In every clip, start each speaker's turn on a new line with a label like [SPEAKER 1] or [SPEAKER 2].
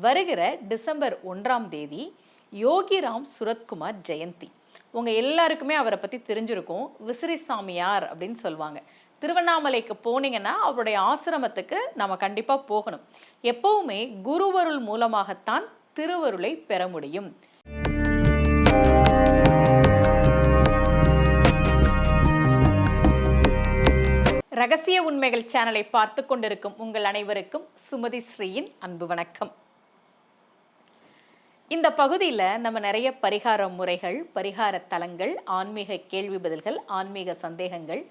[SPEAKER 1] வருகிற டிசம்பர் 1ஆம் தேதி யோகிராம் சுரத்குமார் ஜெயந்தி. உங்கள் எல்லாருக்குமே அவரை பற்றி தெரிஞ்சிருக்கும். விசிறி சாமியார் அப்படின்னு சொல்லுவாங்க. திருவண்ணாமலைக்கு போனீங்கன்னா அவருடைய ஆசிரமத்துக்கு நம்ம கண்டிப்பாக போகணும். எப்பவுமே குருவருள் மூலமாகத்தான் திருவருளை பெற முடியும். ரகசிய உண்மைகள் சேனலை பார்த்து கொண்டிருக்கும் உங்கள் அனைவருக்கும் சுமதி ஸ்ரீயின் அன்பு வணக்கம். இந்த பகுதியில் நம்ம நிறைய பரிகார முறைகள், பரிகார தலங்கள், ஆன்மீக கேள்வி பதில்கள், ஆன்மீக சந்தேகங்கள்,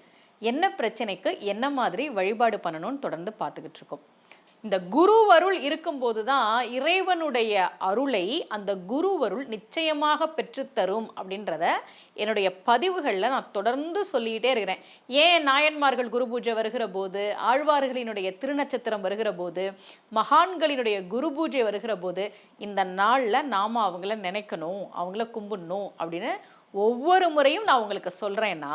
[SPEAKER 1] என்ன பிரச்சனைக்கு என்ன மாதிரி வழிபாடு பண்ணணும்னு தொடர்ந்து பார்த்துக்கிட்டு இருக்கோம். இந்த குருவருள் இருக்கும்போது தான் இறைவனுடைய அருளை அந்த குருவருள் நிச்சயமாக பெற்றுத்தரும் அப்படின்றத என்னுடைய பதிவுகளில் நான் தொடர்ந்து சொல்லிக்கிட்டே இருக்கிறேன். ஏன் நாயன்மார்கள் குரு பூஜை வருகிற போது, ஆழ்வார்களினுடைய திருநட்சத்திரம் வருகிற போது, மகான்களினுடைய குரு பூஜை வருகிற போது இந்த நாளில் நாம் அவங்கள நினைக்கணும், அவங்கள கும்பிடணும் அப்படின்னு ஒவ்வொரு முறையும் நான் உங்களுக்கு சொல்கிறேன்னா,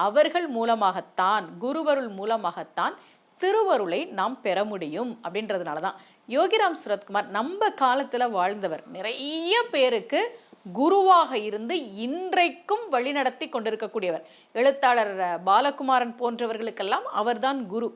[SPEAKER 1] அவர்கள் மூலமாகத்தான், குருவருள் மூலமாகத்தான் திருவருளை நாம் பெற முடியும். அப்படின்றதுனால தான் யோகிராம் சுரத்குமார் நம்ம காலத்தில் வாழ்ந்தவர். நிறைய பேருக்கு குருவாக இருந்து இன்றைக்கும் வழிநடத்தி கொண்டிருக்கக்கூடியவர். எழுத்தாளர் பாலகுமாரன் போன்றவர்களுக்கெல்லாம் அவர்தான் குரு.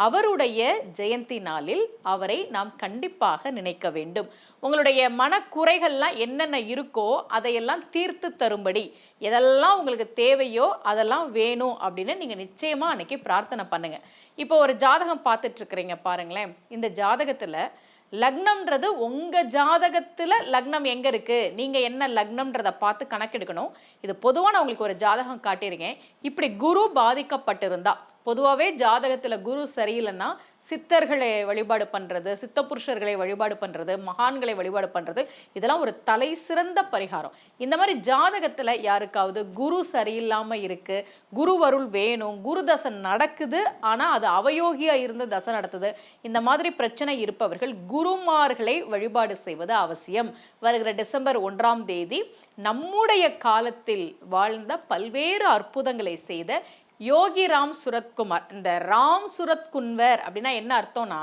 [SPEAKER 1] அவருடைய ஜெயந்தி நாளில் அவரை நாம் கண்டிப்பாக நினைக்க வேண்டும். உங்களுடைய மனக்குறைகள்லாம் என்னென்ன இருக்கோ அதையெல்லாம் தீர்த்து தரும்படி, எதெல்லாம் உங்களுக்கு தேவையோ அதெல்லாம் வேணும் அப்படின்னு நீங்கள் நிச்சயமாக அன்னைக்கு பிரார்த்தனை பண்ணுங்க. இப்போ ஒரு ஜாதகம் பார்த்துட்டு இருக்கிறீங்க பாருங்களேன். இந்த ஜாதகத்தில் லக்னம்ன்றது உங்கள் ஜாதகத்தில் லக்னம் எங்கே இருக்குது, நீங்கள் என்ன லக்னம்ன்றதை பார்த்து கணக்கெடுக்கணும். இது பொதுவாக நான் உங்களுக்கு ஒரு ஜாதகம் காட்டியிருக்கேன். இப்படி குரு பாதிக்கப்பட்டிருந்தா, பொதுவாகவே ஜாதகத்தில் குரு சரியில்லைன்னா சித்தர்களை வழிபாடு பண்ணுறது, சித்த புருஷர்களை வழிபாடு பண்ணுறது, மகான்களை வழிபாடு பண்ணுறது, இதெல்லாம் ஒரு தலை சிறந்த பரிகாரம். இந்த மாதிரி ஜாதகத்தில் யாருக்காவது குரு சரியில்லாமல் இருக்குது, குருவருள் வேணும், குரு தசை நடக்குது ஆனால் அது அவயோகியாக இருந்து தசை நடத்துது, இந்த மாதிரி பிரச்சனை இருப்பவர்கள் குருமார்களை வழிபாடு செய்வது அவசியம். வருகிற டிசம்பர் 1ஆம் தேதி நம்முடைய காலத்தில் வாழ்ந்த பல்வேறு அற்புதங்களை செய்த யோகிராம் சுரத்குமார், இந்த ராம் சுரத்குன்வர் அப்படின்னா என்ன அர்த்தம்னா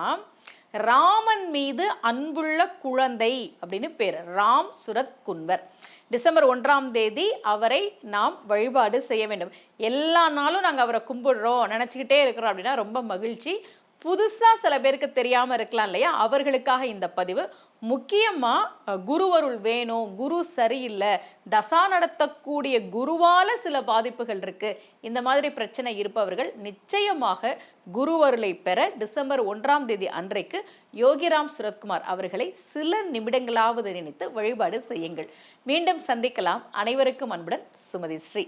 [SPEAKER 1] ராமன் மீது அன்புள்ள குழந்தை அப்படின்னு பேர். ராம் சுரத்குன்வர். டிசம்பர் 1ஆம் தேதி அவரை நாம் வழிபாடு செய்ய வேண்டும். எல்லா நாளும் நாங்கள் அவரை கும்பிடுறோம், நினச்சிக்கிட்டே இருக்கிறோம் அப்படின்னா ரொம்ப மகிழ்ச்சி. புதுசாக சில பேருக்கு தெரியாமல் இருக்கலாம் இல்லையா, அவர்களுக்காக இந்த பதிவு. முக்கியமாக குருவருள் வேணும், குரு சரியில்லை, தசா நடத்தக்கூடிய குருவால் சில பாதிப்புகள் இருக்குது, இந்த மாதிரி பிரச்சனை இருப்பவர்கள் நிச்சயமாக குருவருளை பெற டிசம்பர் 1ஆம் தேதி அன்றைக்கு யோகிராம் சுரத்குமார் அவர்களை சில நிமிடங்களாவது நினைத்து வழிபாடு செய்யுங்கள். மீண்டும் சந்திக்கலாம். அனைவருக்கும் அன்புடன் சுமதி ஸ்ரீ.